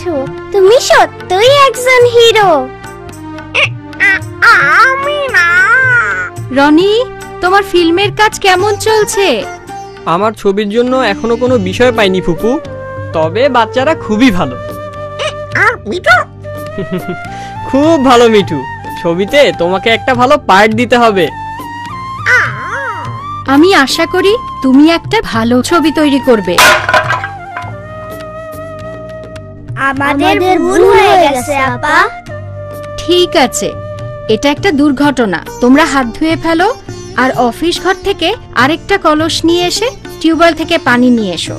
মিঠু, তুমি সত্যই একজন হিরো। আমি না। রনি, তোমার ফিল্মের কাজ কেমন চলছে? আমার ছবির জন্য এখনো কোনো বিষয় পাইনি ফুপু, তবে বাচ্চারা খুবই ভালো। আর মিঠু? খুব ভালো মিঠু, ছবিতে তোমাকে একটা ভালো পার্ট দিতে হবে। আমি আশা করি তুমি একটা ভালো ছবি তৈরি করবে। আমাদের ভুল হয়ে গেছে আপা। ঠিক আছে, এটা একটা দুর্ঘটনা। তোমরা হাত ধুয়ে ফেলো আর অফিস ঘর থেকে আরেকটা কলস নিয়ে এসে টিউবওয়েল থেকে পানি নিয়ে এসো।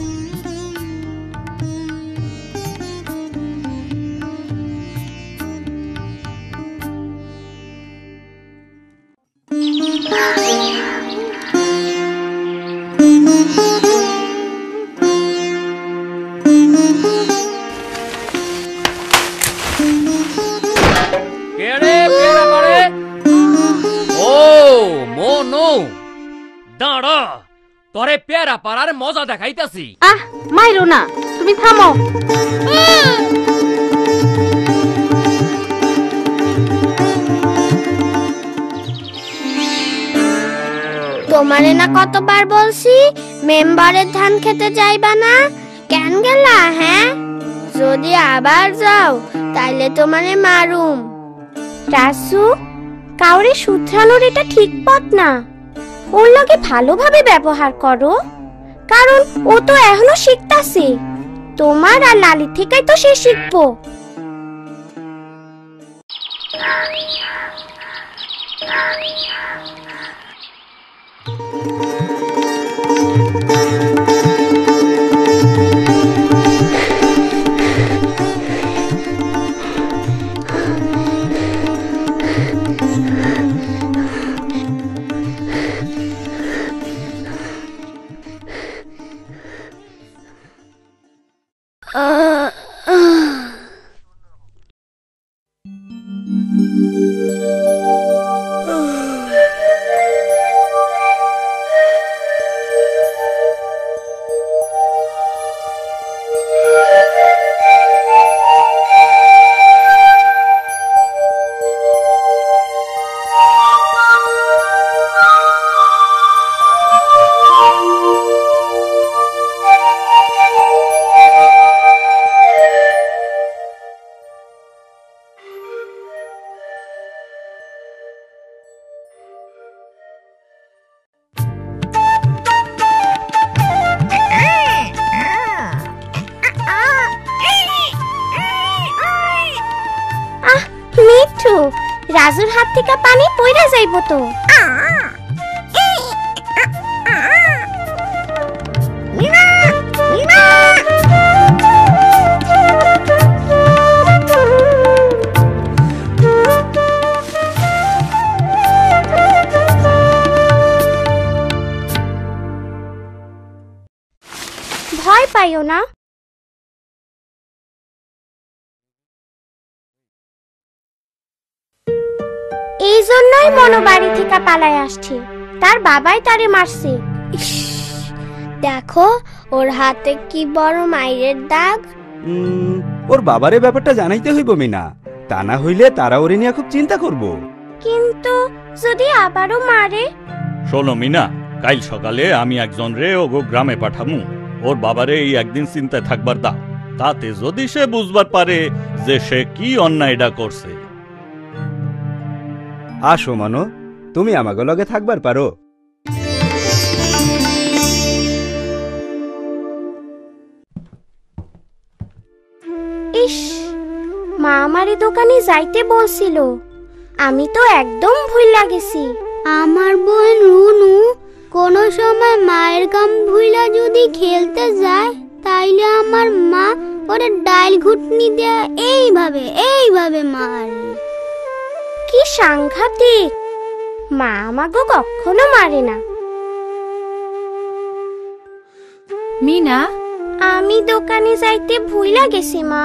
দাঁড়া, তোরে পেয়ারা পাড়ার মজা দেখাইতাছি। আহ, মাইরো না, তুমি থামো। তোমারে না কতবার বলছি মেম্বারের ধান খেতে যাইবা না, কেন গেলা? হ্যাঁ, যদি আবার যাও তাইলে তোমারে মারুম। রাসু, কাউরে শুধরানোর এটা ঠিক পথ না। ওর লগে ভালোভাবে ব্যবহার করো, কারণ ও তো এখনো শিখতাছে। তোমার আর লালি থেকেই তো সে শিখবো। রাজুর হাত থেকে পানি পড়ে যাইব তো। ভয় পাইও না। এই জন্যই মনো বাড়ি থেকে পালায় আসছে, তার বাবাই তারে মারছে। দেখো ওর হাতে কি বড় মাইরের দাগ। ওর বাবারে ব্যাপারটা জানাইতে হইব মিনা, তা না হইলে তারা ওরে নিয়ে খুব চিন্তা করব। কিন্তু যদি আবারও মারে? শোনো মিনা, কাল সকালে আমি একজন রে ওগো গ্রামে পাঠামু। ওর বাবারে এই একদিন চিন্তায় থাকবার দাও, তাতে যদি সে বুঝবার পারে যে সে কি অন্যায়টা করছে। আসো মানো, তুমি আমাকে লগে থাকবার পারো। ইস, মা আমারে দোকানে যাইতে বলছিল, আমি তো একদম ভুইলা গেছি। আমার বোন রুনু কোন সময় মায়ের কাম ভুইলা যদি খেলতে যায়, তাইলে আমার মা ওরে ডাইল ঘুটনি দিয়ে এইভাবে মারে। কি সাংঘাতিক! মা আমাকে কখনো মারে না। মিনা, আমি দোকানে যাইতে ভুইলা গেছি মা।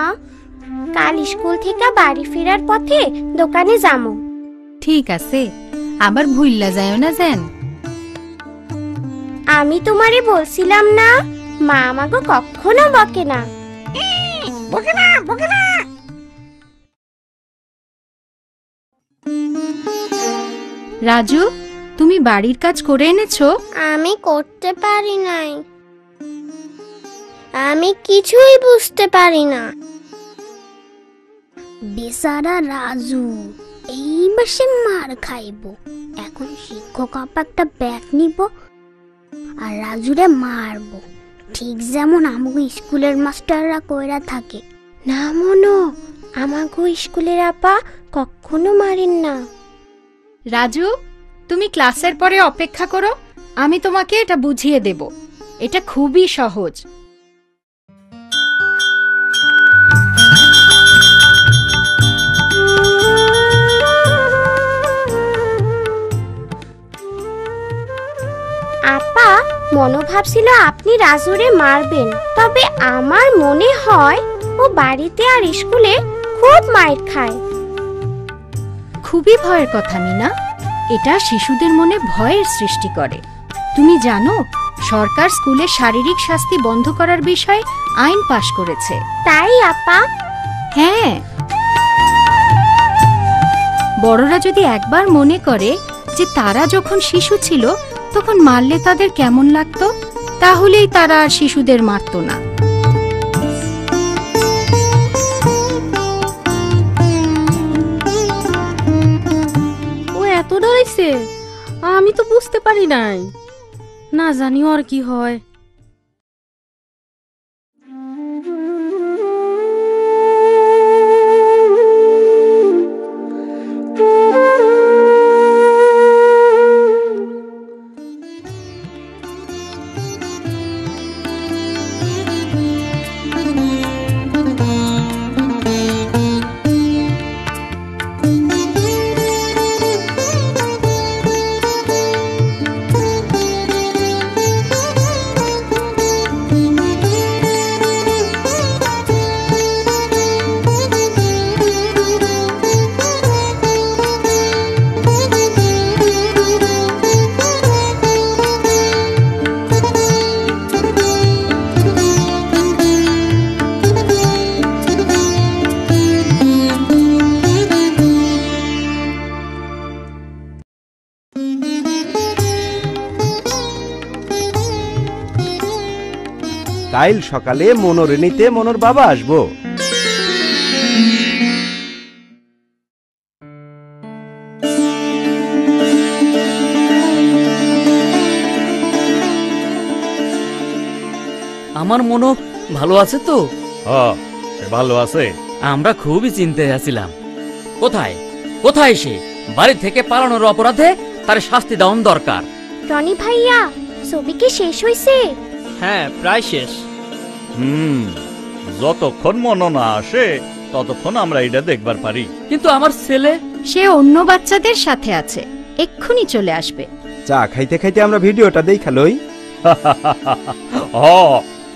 কাল স্কুল থেকে বাড়ি ফেরার পথে দোকানে যামু। ঠিক আছে, আবার ভুইল্লা যাও না যেন। আমি তোমারে বলছিলাম না, মা আমাকে কখনো বকে না। রাজু, তুমি বাড়ির কাজ করে এনেছো? আমি করতে পারি নাই। আমি কিছুই বুঝতে পারি না। বেচারা রাজু এই মাসে মার খাইব। এখন শিক্ষক আপা একটা ব্যাগ নিব আর রাজুরে মারব, ঠিক যেমন আমাগো স্কুলের মাস্টাররা কইরা থাকে। না মনো, আমাগো স্কুলের আপা কখনো মারেন না। রাজু, তুমি ক্লাসের পরে অপেক্ষা করো, আমি তোমাকে এটা বুঝিয়ে দেব। এটা খুবই সহজ। আপা, মনোভাব ছিল আপনি রাজুরে মারবেন, তবে আমার মনে হয় ও বাড়িতে আর স্কুলে খুব মাইর খায়। খুবই ভয়ের কথা মিনা, এটা শিশুদের মনে ভয়ের সৃষ্টি করে। তুমি জানো, সরকার স্কুলে শারীরিক শাস্তি বন্ধ করার বিষয়ে আইন পাশ করেছে। তাই আপা? হ্যাঁ, বড়রা যদি একবার মনে করে যে তারা যখন শিশু ছিল তখন মারলে তাদের কেমন লাগতো, তাহলেই তারা আর শিশুদের মারত না। ও এত ডরাইছে, আমি তো বুঝতে পারি নাই। না জানি আর কি হয়। কাল সকালে মনোরে নিতে মনোর বাবা আসবো। আমার মনো ভালো আছে তো? সে ভালো আছে। আমরা খুবই চিন্তায় আছিলাম। কোথায় কোথায় সে? বাড়ি থেকে পালানোর অপরাধে তার শাস্তি দেওয়া দরকার। রনি ভাইয়া, ছবি কি শেষ হইছে? হ্যাঁ, প্রায় শেষ। যতক্ষণ মনো না আসে ততক্ষণ আমরা এটা দেখবার পারি। কিন্তু আমার ছেলে? সে অন্য বাচ্চাদের সাথে আছে, এক্ষুনি চলে আসবে। চা খাইতে খাইতে আমরা ভিডিওটা দেখালই।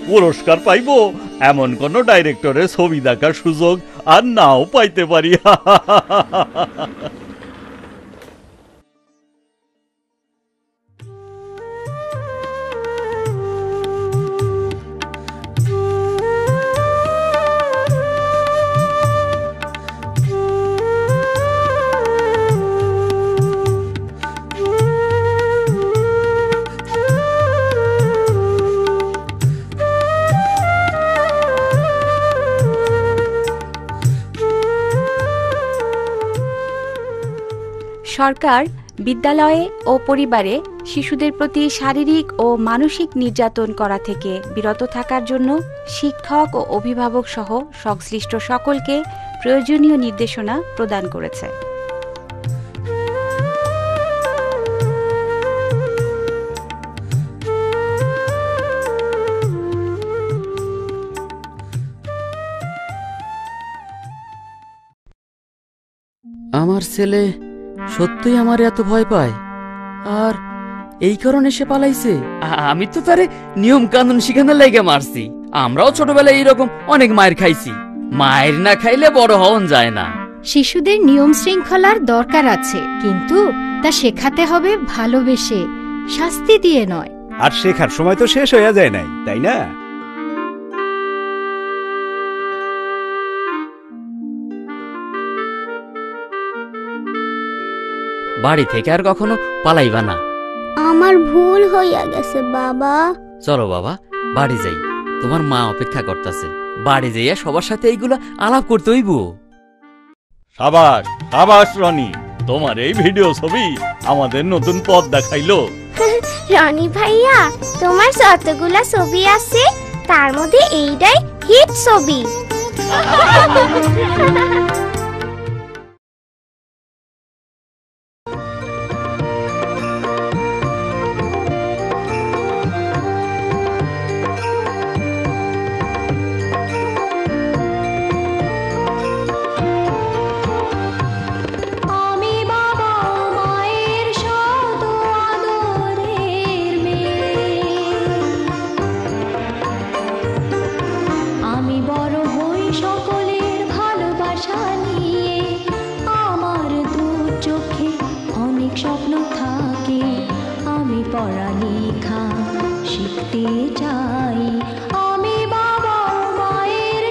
পুরস্কার পাইবো এমন কোন ডাইরেক্টরের ছবি দেখার সুযোগ আর নাও পাইতে পারি। সরকার বিদ্যালয়ে ও পরিবারে শিশুদের প্রতি শারীরিক ও মানসিক নির্যাতন করা থেকে বিরত থাকার জন্য শিক্ষক ও অভিভাবক সহ সংশ্লিষ্ট সকলকে প্রয়োজনীয় নির্দেশনা প্রদান করেছে। আমার ছেলে সত্যই আমার এত ভয় পায়, আর এই কারণে সে পালাইছে? আমি তো তারে নিয়ম কানুন শিখানোর লাইগা মারছি। আমরাও ছোটবেলায় এইরকম অনেক মায়ের খাইছি। মায়ের না খাইলে বড় হওয়া যায় না। শিশুদের নিয়ম শৃঙ্খলার দরকার আছে, কিন্তু তা শেখাতে হবে ভালোবেসে, শাস্তি দিয়ে নয়। আর শেখার সময় তো শেষ হয়ে যায় নাই, তাই না? বাড়ি থেকে আর কখনো পালাইবা না। আমার ভুল হইয়া গেছে বাবা। চলো বাবা বাড়ি যাই, তোমার মা অপেক্ষা করতেছে। বাড়ি যাইয়া সবার সাথে এইগুলো আলাপ করতে হইব। সাবাস সাবাস রনি, তোমার এই ভিডিও ছবি আমাদের নতুন পথ দেখাইলো। রনি ভাইয়া, তোমার যতগুলা ছবি আছে তার মধ্যে এইটাই হিট ছবি। পড়ালেখা শিখতে চাই, আমি বাবা মায়ের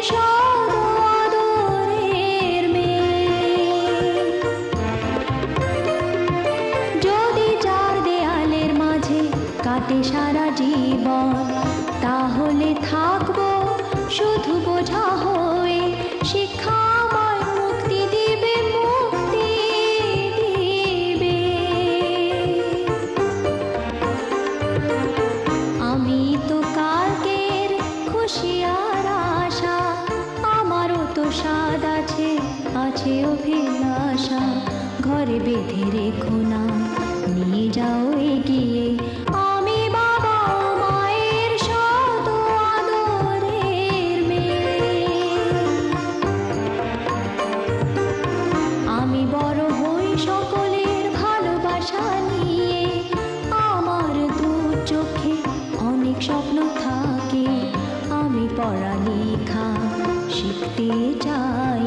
আদরের মেয়ে। যদি চার দেয়ালের মাঝে কাটে সারা জীবন, তাহলে থাকবো শুধু বোঝা হয়ে। শিক্ষা আমায় মুক্তি দিবে, মুক্তি দিবে। আমি তো কালকের খুশি আর আশা, আমারও তো স্বাদ আছে, আছে অভিলাষা। ঘরে বেঁধে রেখো না, নিয়ে যাও এগিয়ে। আমি বাবা মায়ের শত আদরের মেয়ে। আমি বড় হই সকলের ভালোবাসা নিয়ে। আমার দু চোখে অনেক স্বপ্ন থাকে, আমি পড়ালেখা শিখতে চাই।